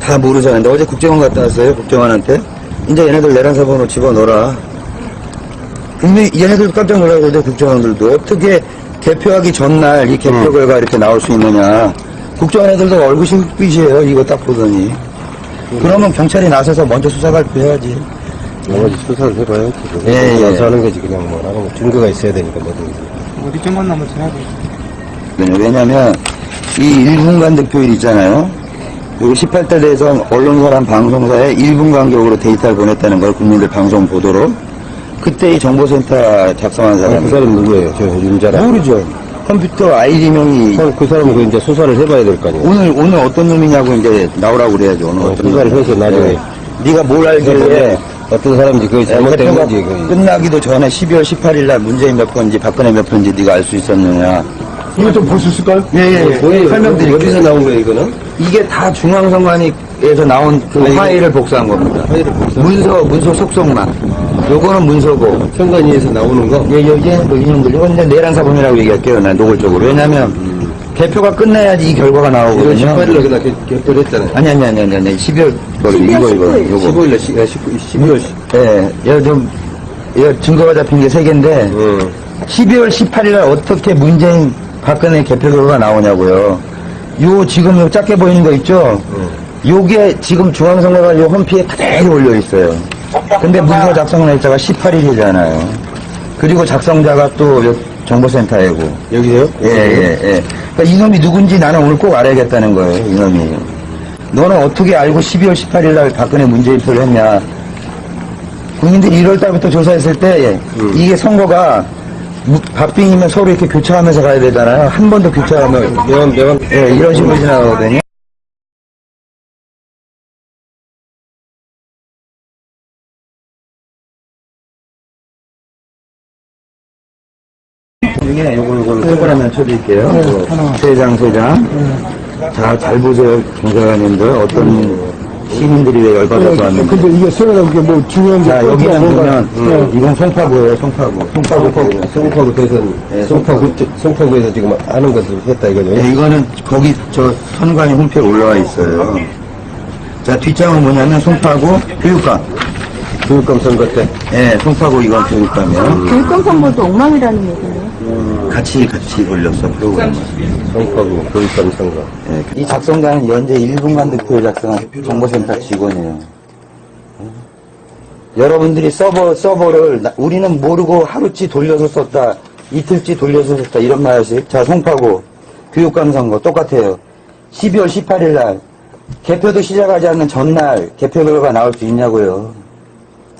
다 모르잖아. 근데 어제 국정원 갔다 왔어요, 국정원한테. 이제 얘네들 내란사 번호 집어넣어라. 근데 얘네들도 깜짝 놀라거든, 국정원들도. 어떻게 개표하기 전날 이 개표 결과 이렇게 나올 수 있느냐. 국정원 애들도 얼굴이 흑빛이에요, 이거 딱 보더니. 그러면 경찰이 나서서 먼저 수사 발표해야지. 나머지 수사를 해봐야지. 예. 나서하는 거지, 그냥 뭐. 나는 증거가 있어야 되니까, 뭐든지. 어디 정만 나면 전화해. 왜냐면, 이 1분간 득표일 있잖아요. 그리고 18대 대선 언론사랑 방송사에 1분 간격으로 데이터를 보냈다는 걸 국민들 방송 보도록. 그때 이 정보센터 작성한 사람이. 그 사람 누구예요? 저 윤자라. 모르죠. 컴퓨터 아이디명이. 그 사람은 그 이제 수사를 해봐야 될 거 아니에요? 오늘 어떤 놈이냐고 이제 나오라고 그래야죠. 오늘 어떤 수사를 놈이. 해서 나중에. 네. 네가 뭘 알길래. 어떤 사람인지 그게 잘못된 개표가 건지. 끝나기도 전에 12월 18일 날 문재인 몇 번인지 박근혜 몇 번인지 네가 알 수 있었느냐. 이거 좀 볼 수 있을까요? 예. 설명드릴게요. 어디서 나온 거예요, 이거는? 이게 다 중앙선관위에서 나온 그 파일을 복사한 겁니다. 파일을 복사. 문서 속성만. 요거는 문서고. 선관위에서 나오는 거? 예, 이놈들. 이건 이제 내란사 번이라고 얘기할게요. 난 노골적으로. 왜냐면, 개표가 끝나야지 이 결과가 1월 나오거든요. 18일날 그날 개표를 했잖아요. 아니. 12월, 이거. 요거. 15일날, 12월. 얘 증거가 잡힌 게 3개인데, 12월 18일 날 어떻게 문재인 박근혜 개표 결과가 나오냐고요. 지금 요 작게 보이는 거 있죠? 요게 지금 중앙선거관리 홈피에 그대로 올려 있어요. 근데 문서 작성 날짜가 18일이잖아요. 그리고 작성자가 또 정보센터이고. 여기에요? 예. 그러니까 이놈이 누군지 나는 오늘 꼭 알아야겠다는 거예요, 이놈이. 너는 어떻게 알고 12월 18일 날 박근혜 문재인 표를 했냐. 국민들이 1월 달부터 조사했을 때, 이게 선거가 박빙이면 서로 이렇게 교차하면서 가야 되잖아요. 한 번 더 교차하면. 명함. 예, 이런 식으로 지나가거든요. 중에 요걸 동그라미 쳐드릴게요. 세 장. 자, 잘 보세요, 경찰관님들. 어떤 시민들이 왜 열받아서 왔는지. 근데 이게 세가지고 이게 뭐 중요한 게. 자, 여기는 보면, 이건 송파구예요, 송파구. 송파구 대선, 네, 송파구에서 지금 하는 것을 했다 이거죠? 네, 이거는 거기 선관위 홈페이지에 올라와 있어요. 자, 뒷장은 뭐냐면 송파구 교육감. 교육감 선거 때. 예, 송파구 이건 교육감이요. 교육감 선거도 엉망이라는 얘기네요. 같이 걸렸어, 프로그램. 송파구 교육감 선거. 예, 이 작성자는 현재 1분간 득표를 작성한 정보센터 직원이에요. 여러분들이 서버를 우리는 모르고 하루치 돌려서 썼다, 이틀치 돌려서 썼다 이런 말씩. 자, 송파구 교육감 선거 똑같아요. 12월 18일 날 개표도 시작하지 않는 전날 개표 결과가 나올 수 있냐고요.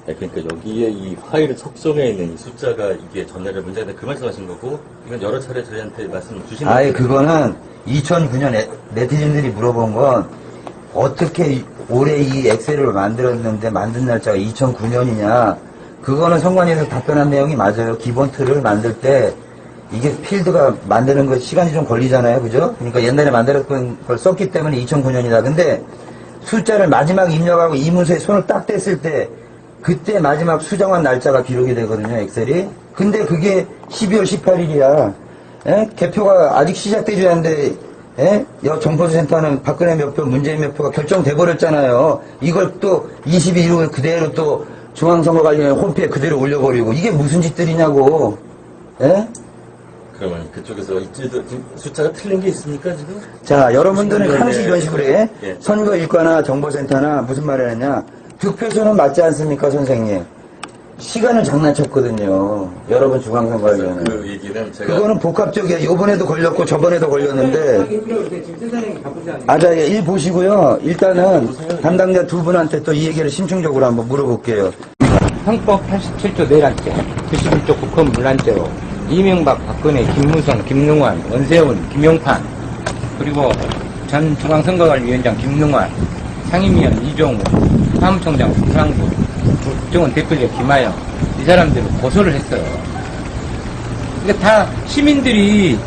네, 그러니까 여기에 이 파일을 속성에 있는 이 숫자가 이게 전날에 문제인데 그 말씀하신 거고 이건 여러 차례 저희한테 말씀 주신 아예 그거는 2009년 네티즌들이 물어본 건 어떻게 올해 이 엑셀을 만들었는데 만든 날짜가 2009년이냐. 그거는 선관위에서 답변한 내용이 맞아요. 기본 틀을 만들 때 이게 필드가 만드는 거 시간이 좀 걸리잖아요. 그죠? 그러니까 옛날에 만들었던 걸 썼기 때문에 2009년이다. 근데 숫자를 마지막 입력하고 이문서에 손을 딱 댔을 때 그때 마지막 수정한 날짜가 기록이 되거든요, 엑셀이. 근데 그게 12월 18일이야. 예? 개표가 아직 시작되지 않는데, 예? 정보센터는 박근혜 몇 표, 문재인 몇 표가 결정돼 버렸잖아요. 이걸 또 22일을 그대로 또 중앙선거관리위원회 홈페이지에 그대로 올려버리고, 이게 무슨 짓들이냐고. 예? 그러면 그쪽에서 숫자가 틀린 게 있습니까 지금? 자, 여러분들은 항상 이런 식으로 해. 예. 선거일과나 정보센터나 무슨 말을 했냐. 득표수는 맞지 않습니까, 선생님? 시간을 장난쳤거든요. 여러분 중앙선거위원회. 그 얘기는 제가 그거는 복합적이야. 요번에도 걸렸고 저번에도 걸렸는데. 자, 일 보시고요. 일단은 담당자 두 분한테 또 이 얘기를 심층적으로 한번 물어볼게요. 형법 87조 내란죄, 91조 국헌 문란죄로 이명박, 박근혜, 김무성, 김능환, 원세훈, 김용판, 그리고 전 중앙선거관리위원장 김능환, 상임위원 이종우, 사무총장 김상구, 국정원 대표자 김하영, 이 사람들을 고소를 했어요. 그러니까 다 시민들이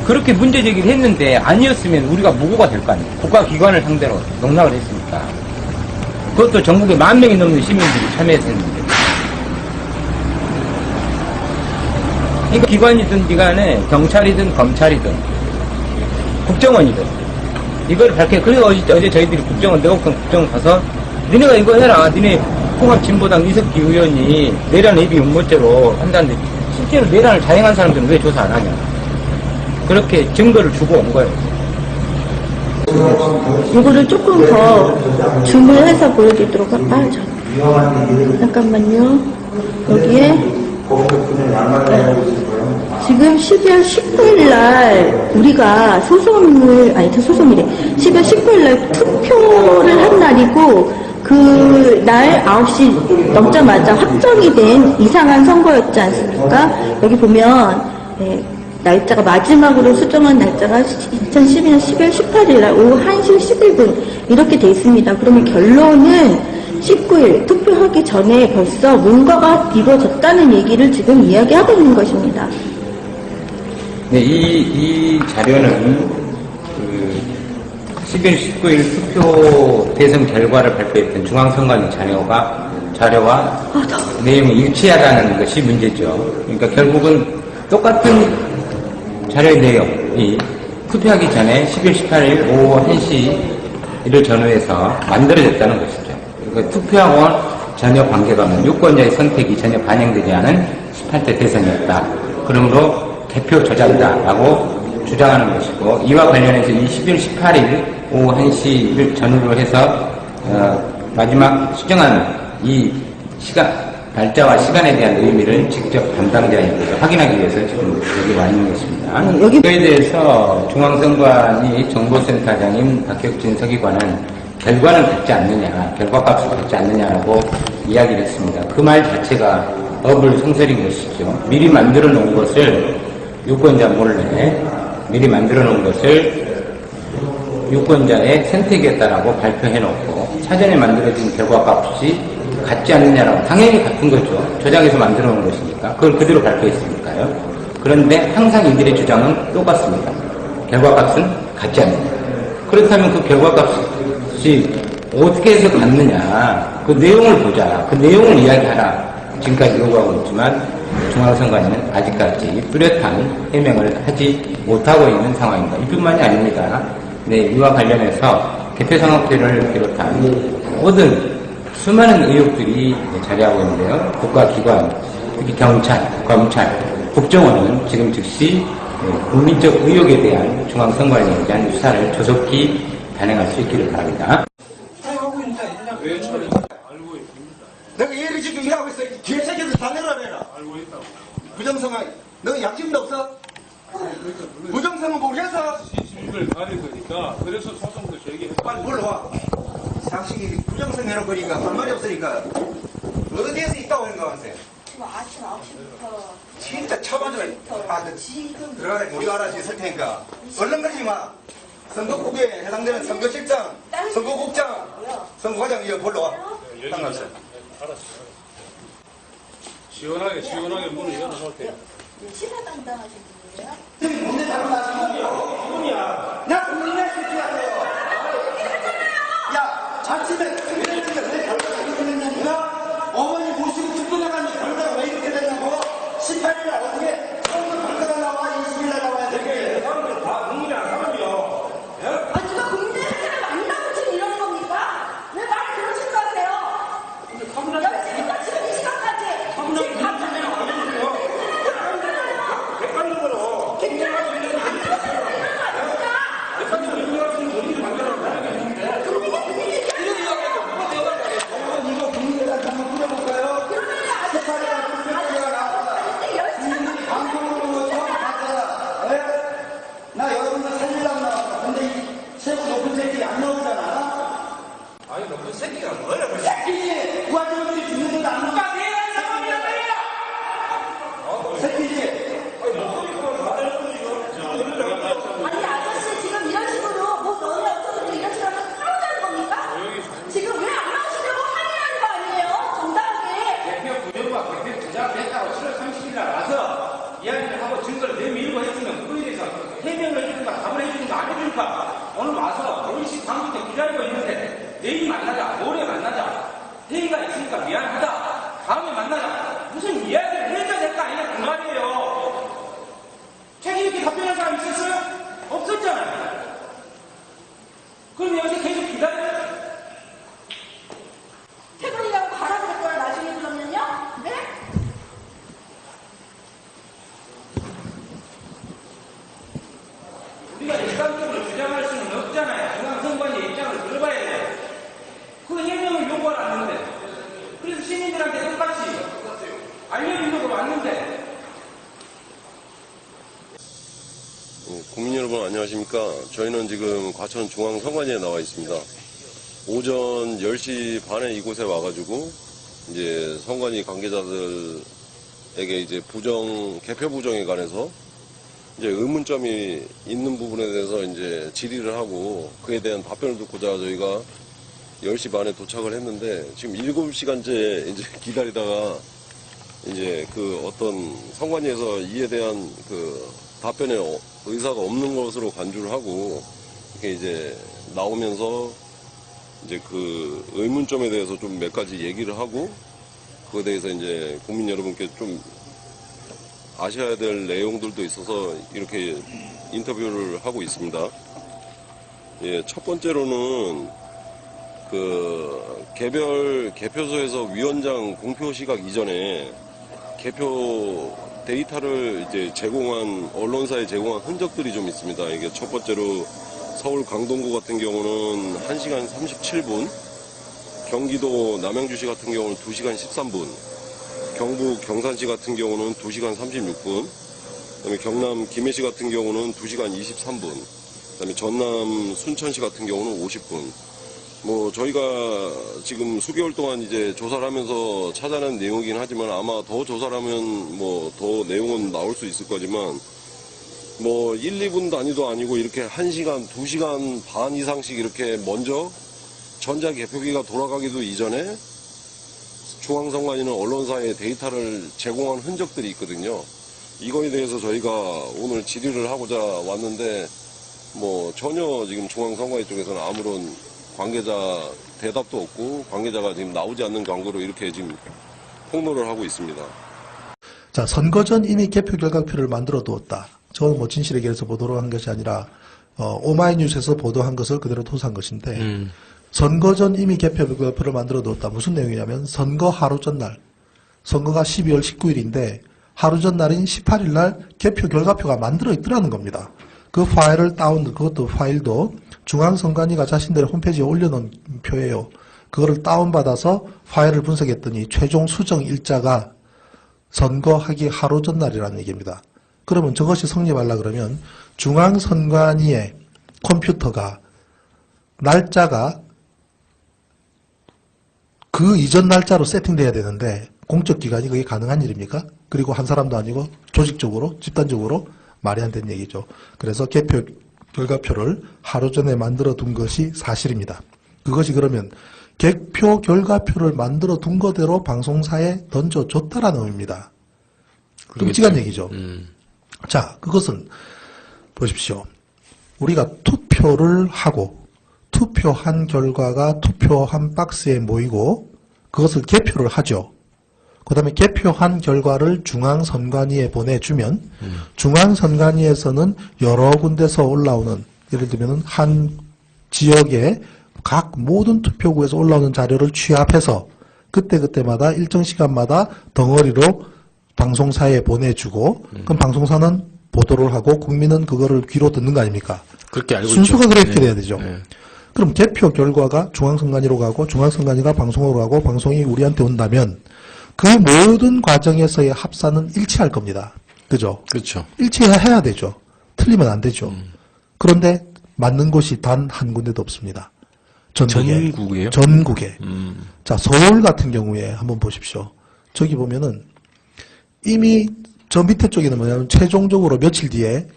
그렇게 문제 제기를 했는데 아니었으면 우리가 무고가 될 거 아니에요. 국가기관을 상대로 농락을 했으니까. 그것도 전국에 10,000명이 넘는 시민들이 참여해서 했는데. 그러니까 기관이든 기관에 경찰이든 검찰이든 국정원이든 이걸 그리고 어제 저희들이 내곡동 국정원 가서 니네가 이거 해라. 니네 통합진보당 이석기 의원이 내란 예비 음모죄로 한다는데 실제로 내란을 자행한 사람들은 왜 조사 안 하냐. 그렇게 증거를 주고 온 거예요. 이거를 조금 더 줌을 해서 보여드리도록 할까요? 잠깐만요. 여기에 지금 12월 19일 날 우리가 소송이래. 12월 19일 날 투표를 한 날이고 그 날 9시 넘자마자 확정이 된 이상한 선거였지 않습니까? 여기 보면 날짜가 마지막으로 수정한 날짜가 2012년 12월 18일 날 오후 1시 11분 이렇게 돼 있습니다. 그러면 결론은 19일 투표하기 전에 벌써 뭔가가 이루어졌다는 얘기를 지금 이야기하고 있는 것입니다. 네, 이 자료는 12월 19일 투표 대선 결과를 발표했던 중앙선관위 자료와 내용이 일치하다는 것이 문제죠. 그러니까 결국은 똑같은 자료의 내용이 투표하기 전에 12월 18일 오후 1시를 전후해서 만들어졌다는 것이죠. 그러니까 투표하고는 전혀 관계가 없는 유권자의 선택이 전혀 반영되지 않은 18대 대선이었다. 그러므로 개표 조작이다라고 주장하는 것이고, 이와 관련해서 이 12월 18일 오후 1시를 전후로 해서 마지막 수정한 이 날짜와 시간에 대한 의미를 직접 담당자에게 확인하기 위해서 지금 여기 와 있는 것입니다. 이거에 대해서 중앙선관위 정보센터장인 박혁진 서기관은 결과는 같지 않느냐, 결과값을 같지 않느냐라고 이야기를 했습니다. 그 말 자체가 어불성설인 것이죠. 미리 만들어 놓은 것을 유권자 몰래 미리 만들어 놓은 것을 유권자의 선택이었다라고 발표해놓고 사전에 만들어진 결과값이 같지 않느냐라고, 당연히 같은 거죠. 조작해서 만들어 놓은 것이니까 그걸 그대로 발표했으니까요. 그런데 항상 이들의 주장은 똑같습니다. 결과값은 같지 않느냐. 그렇다면 그 결과값이 어떻게 해서 같느냐, 그 내용을 보자, 그 내용을 이야기하라 지금까지 요구하고 있지만 중앙선관위는 아직까지 뚜렷한 해명을 하지 못하고 있는 상황입니다. 이뿐만이 아닙니다. 네, 이와 관련해서 개표상학회를 비롯한 모든 수많은 의혹들이 자리하고 있는데요. 국가기관, 특히 경찰, 검찰, 국정원은 지금 즉시 국민적 의혹에 대한 중앙선관위에 대한 수사를 조속히 단행할 수 있기를 바랍니다. 내가 예를 지금 일하고 있어. 뒤에 새끼들 다 내려내라. 알고 있다고. 부정성은 너 양심도 없어? 부정성은 모르겠어? 시민을 가릴 거니까 그래서 소송도 제기했고 빨리 불러와. 상식이 부정성 해놓고 그러니까 할 말이 없으니까 어디에서 있다고 생각하세요? 아침 9시부터 진짜 처맞으면 지금 들어가라. 우리가 알아서 있을 테니까 얼른 그러지 마. 선거국에 해당되는 선거실장, 선거국장, 선거과장 이거 불러와. 상관없어. 알았어. 시원하게 문을 열어놓을 테니까. 시사 담당하신 분이에요? 문제 잘못하신 분이야. 나 국민의 새끼야. 야, 아침에 왜 결과가 됐느냐? 어머니 모시고 죽고 나갔는데 결과가 왜 이렇게 됐냐고? 18일날 어떻게 처음부터 결과가 나와? 20일날 나와야 되게. 사람들 다 국민이야, 사람이요. 아, 누가 국민의 새끼를 만나고 지금 이러는 겁니까? 왜 말 그런 식으로 하세요? 열심히부터 지금 이 시간까지 지금 감사해요. 나 여러분들 살리려고 나왔다. 근데 이 최고 높은 새끼 안 나오잖아. 아니, 그 새끼가 뭐야? 새끼지! 부하들이 죽는 것도 안 나와. 내가 사람이란 말이야! 새끼지! 아니 아저씨 지금 이런 식으로 뭐 너네 없어도 이런 식으로 하면 싸우자는 겁니까? 지금 왜 안 나오시려고 항의하는 거 아니에요? 정당하게. 대표 부정과 대표 조작했다고 7월 30일 날 와서 이야기를 하고 증거를 내밀고 했으면 그거에 대해서 해명을 해주는가 답을 해주는가 안 해주는가, 오늘 와서 5시 반부터 기다리고 있는데 내일 만나자, 모레 만나자, 회의가 있으니까 미안하다, 다음에 만나자, 무슨 이야기를 해줘야 될 거 아니냐 그 말이에요. 책임 있게 답변한 사람 있었어요? 없었잖아요. 그러니까 왜 안 나오시려고 항의하는 거 아니에요? 지금 왜 안 나오시려고 항의하는 거 아니에요? 7월 30일 날 와서 이야기를 하고 증거를 내밀고 했으면 그거에 대해서 해명을 해주든가 답을 해주든가 안 해주든가, 오늘 와서 5시 반부터 기다리고 있는데 내일 만나자, 모레 만나자, 회의가 있으니까 미안하다, 다음에 만나자, 무슨 이야기를 해줘야 될 거 아니냐 그 말이에요. 책임 있게 답변한 사람 있었어요? 없었잖아요. 그럼 여기서 계속 기다려. 퇴근이라고 가라고 할 거야, 나중에 그러면요? 네? 우리가 일방적으로 주장할 수는 없잖아요. 중앙선관위의 입장을 들어봐야 돼요. 그 해명을 요구하라는데. 그래서 시민들한테 똑같이 알려주려고 왔는데. 국민 여러분 안녕하십니까. 저희는 지금 과천 중앙선관위에 나와 있습니다. 오전 10시 반에 이곳에 와가지고 이제 선관위 관계자들에게 이제 개표 부정에 관해서 이제 의문점이 있는 부분에 대해서 이제 질의를 하고 그에 대한 답변을 듣고자 저희가 10시 반에 도착을 했는데 지금 7시간째 이제 기다리다가 이제 그 어떤 선관위에서 이에 대한 그 답변에 의사가 없는 것으로 간주를 하고 이렇게 이제 나오면서 이제 그 의문점에 대해서 좀 몇 가지 얘기를 하고 그거에 대해서 이제 국민 여러분께 좀 아셔야 될 내용들도 있어서 이렇게 인터뷰를 하고 있습니다. 예, 첫 번째로는 그 개별 개표소에서 위원장 공표 시각 이전에 개표 데이터를 이제 제공한 언론사에 제공한 흔적들이 좀 있습니다. 이게 첫 번째로 서울 강동구 같은 경우는 1시간 37분, 경기도 남양주시 같은 경우는 2시간 13분, 경북 경산시 같은 경우는 2시간 36분, 그다음에 경남 김해시 같은 경우는 2시간 23분, 그다음에 전남 순천시 같은 경우는 50분. 뭐 저희가 지금 수개월 동안 이제 조사를 하면서 찾아낸 내용이긴 하지만 아마 더 조사를 하면 뭐 더 내용은 나올 수 있을 거지만 뭐 1, 2분 단위도 아니고 이렇게 1시간, 2시간 반 이상씩 이렇게 먼저 전자개표기가 돌아가기도 이전에 중앙선관위는 언론사에 데이터를 제공한 흔적들이 있거든요. 이거에 대해서 저희가 오늘 질의를 하고자 왔는데 뭐 전혀 지금 중앙선관위 쪽에서는 아무런 관계자 대답도 없고 관계자가 지금 나오지 않는 경우로 이렇게 지금 폭로를 하고 있습니다. 자, 선거 전 이미 개표 결과표를 만들어 두었다. 저는 뭐 진실의 길에서 보도를 한 것이 아니라 오마이뉴스에서 보도한 것을 그대로 토스한 것인데 선거 전 이미 개표 결과표를 만들어 두었다. 무슨 내용이냐면 선거 하루 전날, 선거가 12월 19일인데 하루 전날인 18일 날 개표 결과표가 만들어 있더라는 겁니다. 그 파일을 그것도 파일도 중앙선관위가 자신들의 홈페이지에 올려놓은 표예요. 그거를 다운받아서 파일을 분석했더니 최종 수정 일자가 선거하기 하루 전날이라는 얘기입니다. 그러면 저것이 성립하려 그러면 중앙선관위의 컴퓨터가 날짜가 그 이전 날짜로 세팅돼야 되는데 공적기관이 그게 가능한 일입니까? 그리고 한 사람도 아니고 조직적으로 집단적으로 말이 안 되는 얘기죠. 그래서 개표 결과표를 하루 전에 만들어 둔 것이 사실입니다. 그것이 그러면 개표 결과표를 만들어 둔 거대로 방송사에 던져줬다라는 의미입니다. 끔찍한 얘기죠. 자, 그것은 보십시오. 우리가 투표를 하고 투표한 결과가 투표한 박스에 모이고 그것을 개표를 하죠. 그 다음에 개표한 결과를 중앙선관위에 보내주면 중앙선관위에서는 여러 군데서 올라오는 예를 들면 한 지역의 각 모든 투표구에서 올라오는 자료를 취합해서 그때그때마다 일정 시간마다 덩어리로 방송사에 보내주고 그럼 방송사는 보도를 하고 국민은 그거를 귀로 듣는 거 아닙니까? 그렇게 알고 순서가 있죠. 그렇게 네. 돼야 되죠. 네. 그럼 개표 결과가 중앙선관위로 가고 중앙선관위가 방송으로 가고 방송이 우리한테 온다면 그 모든 과정에서의 합산은 일치할 겁니다. 그죠? 그렇죠. 일치해야 되죠. 틀리면 안 되죠. 그런데 맞는 곳이 단 한 군데도 없습니다. 전국이에요? 전국에. 자, 서울 같은 경우에 한번 보십시오. 저기 보면은 이미 저 밑에 쪽에는 뭐냐면 최종적으로 며칠 뒤에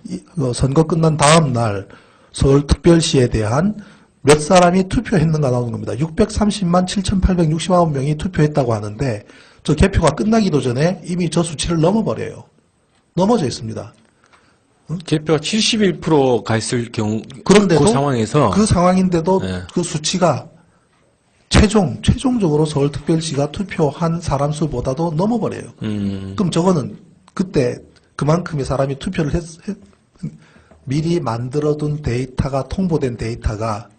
선거 끝난 다음 날 서울특별시에 대한 몇 사람이 투표했는가 나오는 겁니다. 630만 7,869명이 투표했다고 하는데 저 개표가 끝나기도 전에 이미 저 수치를 넘어버려요. 넘어져 있습니다. 개표가 71%가 있을 경우 그런데도 그 상황에서 그 상황인데도 네. 그 수치가 최종적으로 서울특별시가 투표한 사람 수보다도 넘어버려요. 그럼 저거는 그때 그만큼의 사람이 투표를 미리 만들어둔 데이터가 통보된 데이터가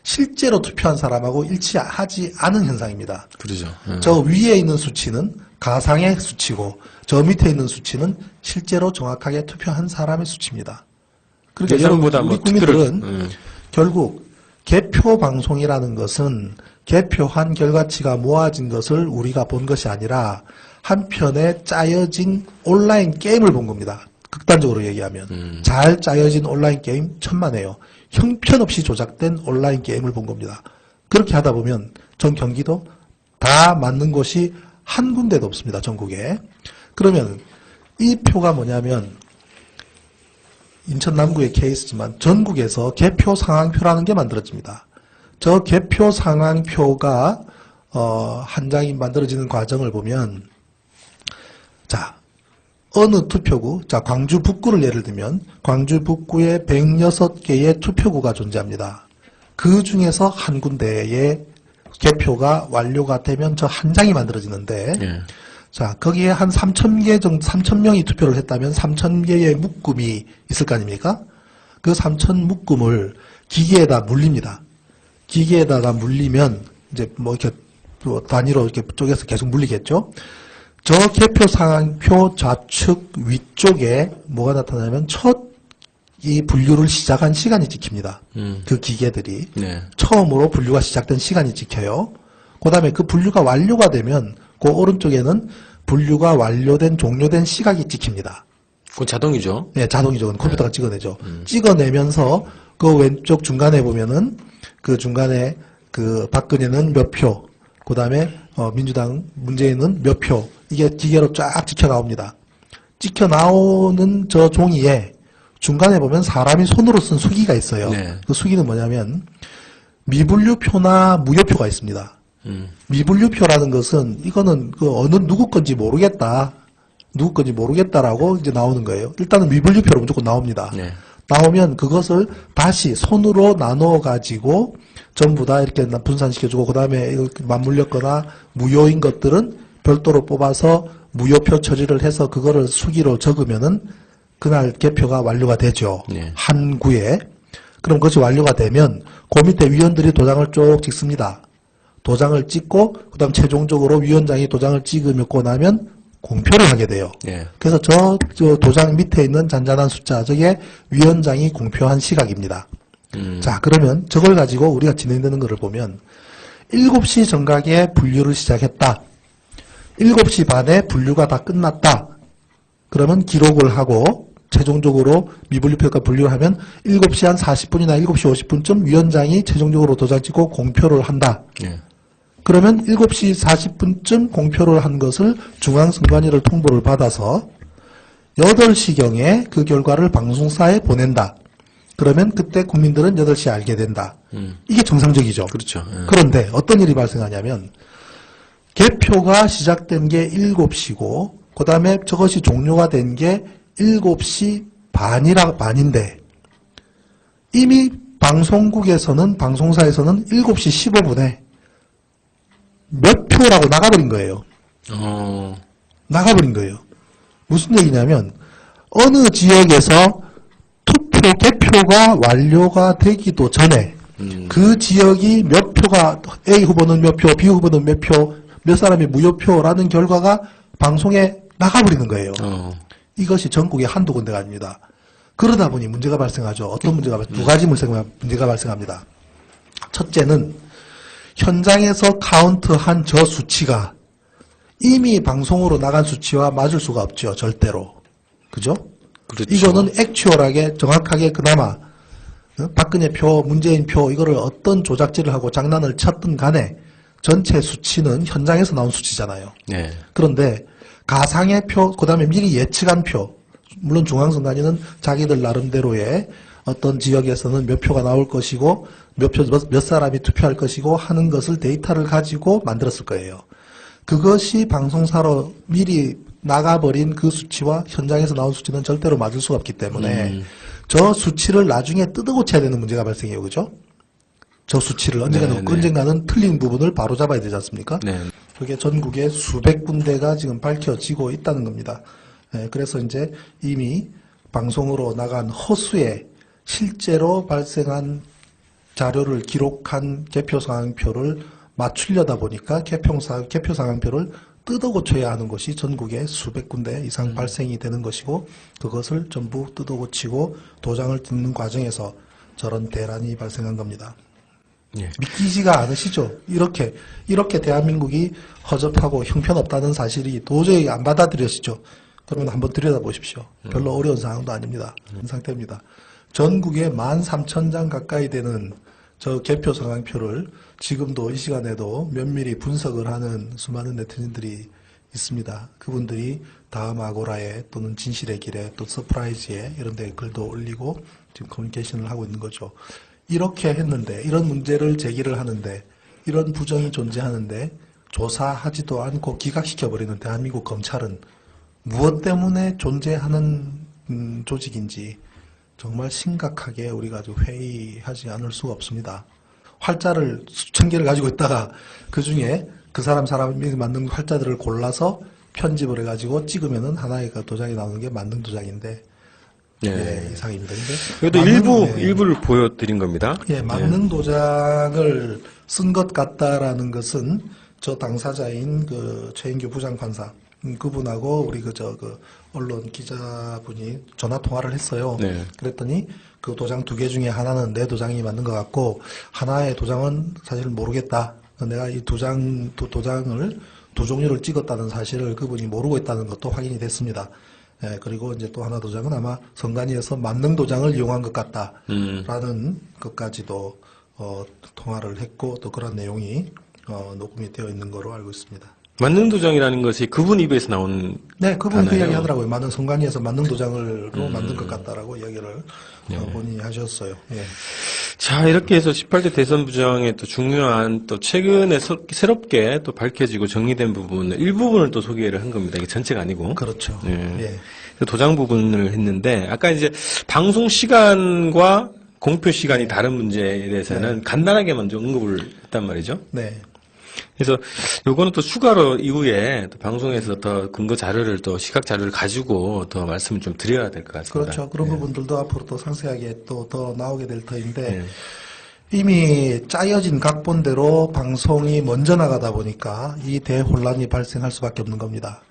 실제로 투표한 사람하고 일치하지 않은 현상입니다. 그러죠. 저 위에 있는 수치는 가상의 수치고 저 밑에 있는 수치는 실제로 정확하게 투표한 사람의 수치입니다. 그러니까 예상보다 우리 뭐 국민들은 결국 개표 방송이라는 것은 개표한 결과치가 모아진 것을 우리가 본 것이 아니라 한편에 짜여진 온라인 게임을 본 겁니다. 극단적으로 얘기하면 잘 짜여진 온라인 게임 천만에요. 형편없이 조작된 온라인 게임을 본 겁니다. 그렇게 하다 보면 전 경기도 다 맞는 곳이 한 군데도 없습니다. 전국에. 그러면 이 표가 뭐냐면 인천 남구의 케이스지만 전국에서 개표 상황표라는 게 만들어집니다. 저 개표 상황표가 한 장이 만들어지는 과정을 보면 자 어느 투표구, 자 광주 북구를 예를 들면 광주 북구에 106개의 투표구가 존재합니다. 그 중에서 한 군데의 개표가 완료가 되면 저 한 장이 만들어지는데 자 거기에 한 3,000개 정도 3,000명이 투표를 했다면 3,000개의 묶음이 있을 거 아닙니까? 그 3,000 묶음을 기계에다 물립니다. 기계에다가 물리면 이제 뭐 이렇게 단위로 이렇게 쪼개서 계속 물리겠죠. 저 개표 상황표 좌측 위쪽에 뭐가 나타나냐면 첫 이 분류를 시작한 시간이 찍힙니다. 그 기계들이 처음으로 분류가 시작된 시간이 찍혀요. 그 다음에 그 분류가 완료가 되면 그 오른쪽에는 분류가 완료된 종료된 시각이 찍힙니다. 그건 자동이죠? 네, 자동이죠. 컴퓨터가 찍어내죠. 찍어내면서 그 왼쪽 중간에 보면은 그 중간에 그 박근혜는 몇 표, 그 다음에 민주당 문재인은 몇 표, 이게 기계로 쫙 찍혀 나옵니다. 찍혀 나오는 저 종이에 중간에 보면 사람이 손으로 쓴 수기가 있어요. 그 수기는 뭐냐면 미분류표나 무효표가 있습니다. 미분류표라는 것은 이거는 그 어느 누구 건지 모르겠다. 누구 건지 모르겠다라고 이제 나오는 거예요. 일단은 미분류표로 무조건 나옵니다. 나오면 그것을 다시 손으로 나누어 가지고 전부 다 이렇게 분산시켜주고 그 다음에 맞물렸거나 무효인 것들은 별도로 뽑아서 무효표 처리를 해서 그거를 수기로 적으면은 그날 개표가 완료가 되죠. 한 구에. 그럼 그것이 완료가 되면 그 밑에 위원들이 도장을 쭉 찍습니다. 도장을 찍고 그 다음 최종적으로 위원장이 도장을 찍으고 나면 공표를 하게 돼요. 그래서 저 도장 밑에 있는 잔잔한 숫자 저게 위원장이 공표한 시각입니다. 자 그러면 저걸 가지고 우리가 진행되는 것을 보면 7시 정각에 분류를 시작했다. 7시 반에 분류가 다 끝났다. 그러면 기록을 하고 최종적으로 미분류표가 분류를 하면 7시 한 40분이나 7시 50분쯤 위원장이 최종적으로 도장 찍고 공표를 한다. 그러면 7시 40분쯤 공표를 한 것을 중앙선관위를 통보를 받아서 8시경에 그 결과를 방송사에 보낸다. 그러면 그때 국민들은 8시에 알게 된다. 이게 정상적이죠. 그렇죠. 그런데 어떤 일이 발생하냐면 개표가 시작된 게 7시고 그 다음에 저것이 종료가 된 게 7시 반인데 이미 방송국에서는 방송사에서는 7시 15분에 몇 표라고 나가버린 거예요. 나가버린 거예요. 무슨 얘기냐면 어느 지역에서 투표 개표가 완료가 되기도 전에 그 지역이 몇 표가 A 후보는 몇 표, B 후보는 몇 표, 몇 사람이 무효표라는 결과가 방송에 나가버리는 거예요. 이것이 전국에 한두 군데가 아닙니다. 그러다 보니 문제가 발생하죠. 어떤 문제가 두 가지 문제가 발생합니다. 첫째는 현장에서 카운트한 저 수치가 이미 방송으로 나간 수치와 맞을 수가 없죠. 절대로. 그죠? 그렇죠. 이거는 액츄얼하게 정확하게 그나마 박근혜 표, 문재인 표 이거를 어떤 조작질을 하고 장난을 쳤든 간에 전체 수치는 현장에서 나온 수치잖아요. 그런데 가상의 표, 그 다음에 미리 예측한 표, 물론 중앙선관위는 자기들 나름대로의 어떤 지역에서는 몇 표가 나올 것이고 몇 사람이 투표할 것이고 하는 것을 데이터를 가지고 만들었을 거예요. 그것이 방송사로 미리 나가버린 그 수치와 현장에서 나온 수치는 절대로 맞을 수가 없기 때문에 저 수치를 나중에 뜯어고쳐야 되는 문제가 발생해요. 그죠? 저 수치를 언젠가는 틀린 부분을 바로잡아야 되지 않습니까? 그게 전국에 수백 군데가 지금 밝혀지고 있다는 겁니다. 그래서 이제 이미 방송으로 나간 허수에 실제로 발생한 자료를 기록한 개표 상황표를 맞추려다 보니까 개표 상황표를 뜯어 고쳐야 하는 것이 전국에 수백 군데 이상 발생이 되는 것이고, 그것을 전부 뜯어 고치고 도장을 뜯는 과정에서 저런 대란이 발생한 겁니다. 예. 믿기지가 않으시죠? 이렇게 대한민국이 허접하고 형편없다는 사실이 도저히 안 받아들여지죠? 그러면 한번 들여다보십시오. 별로 어려운 상황도 아닙니다. 이 상태입니다. 전국에 13,000장 가까이 되는 저 개표 상황표를 지금도 이 시간에도 면밀히 분석을 하는 수많은 네티즌들이 있습니다. 그분들이 다음 아고라에 또는 진실의 길에 또 서프라이즈에 이런 데 글도 올리고 지금 커뮤니케이션을 하고 있는 거죠. 이렇게 했는데, 이런 문제를 제기를 하는데, 이런 부정이 존재하는데 조사하지도 않고 기각시켜버리는 대한민국 검찰은 무엇 때문에 존재하는 조직인지 정말 심각하게 우리가 아주 회의하지 않을 수가 없습니다. 활자를 수천 개를 가지고 있다가 그 중에 그 사람이 만든 활자들을 골라서 편집을 해가지고 찍으면은 하나의 그 도장이 나오는 게 만능 도장인데, 예, 이상입니다. 근데 그래도 일부를 보여드린 겁니다. 예, 만능 도장을 쓴 것 같다라는 것은 저 당사자인 그 최인규 부장판사, 그분하고 우리 그 언론 기자분이 전화 통화를 했어요. 네. 그랬더니 그 도장 2개 중에 하나는 내 도장이 맞는 것 같고, 하나의 도장은 사실 모르겠다. 내가 이 도장을 2종류를 찍었다는 사실을 그분이 모르고 있다는 것도 확인이 됐습니다. 예, 그리고 이제 또 하나 도장은 아마 선관위에서 만능 도장을 이용한 것 같다라는 것까지도 통화를 했고, 또 그런 내용이 녹음이 되어 있는 거로 알고 있습니다. 만능 도장이라는 것이 그분 입에서 나온 네, 그분이 그 단어예요? 이야기 하더라고요. 만능 선관위에서 만능 도장으로 만든 것 같다라고 이야기를 본인이 하셨어요. 예. 자, 이렇게 해서 18대 대선 부정의 또 중요한 또 최근에 새롭게 또 밝혀지고 정리된 부분을 일부분을 또 소개를 한 겁니다. 이게 전체가 아니고. 그렇죠. 예. 예. 그 도장 부분을 했는데 아까 이제 방송 시간과 공표 시간이 다른 문제에 대해서는 간단하게 먼저 언급을 했단 말이죠. 네. 그래서 요거는 또 추가로 이후에 또 방송에서 더 근거 자료를 또 시각 자료를 가지고 더 말씀을 좀 드려야 될 것 같습니다. 그렇죠. 그런 부분들도 앞으로 또 상세하게 또 더 나오게 될 터인데, 이미 짜여진 각본대로 방송이 먼저 나가다 보니까 이 대혼란이 발생할 수밖에 없는 겁니다.